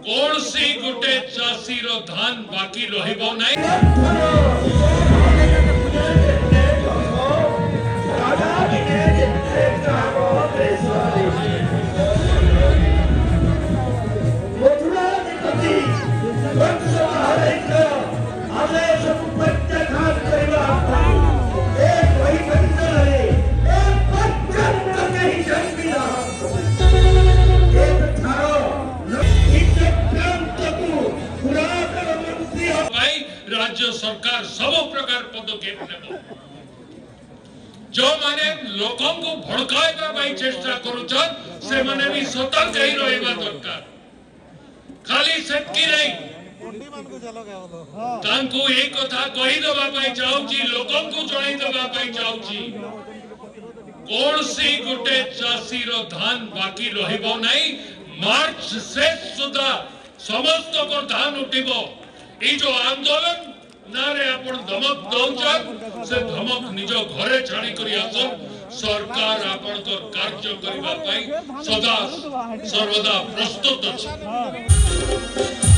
कौन सी गोटे चाषी रो धान बाकी रहिबो नहीं। राज्य सरकार सब प्रकार पदक्षेप नेब जो माने लोकों को भड़काइबा पई चेष्टा करूछन से माने भी सतर्क ही रहबा दरकार। खाली सेटकी नहीं तांको एक कथा कहि दबा पई चाहूची लोकों को जणाई दबा पई चाहूची कौन सी गोटे चाषी रो धान बाकी रहिबो नहीं। मार्च शेष सुधा समस्त को धान उठिबो। ई जो आंदोलन नारे आपण धमक दौचन से धमक निज घरे छाड़ी करी आसन सरकार आपण को कार्य करबा पई सदा सर्वदा प्रस्तुत अछि।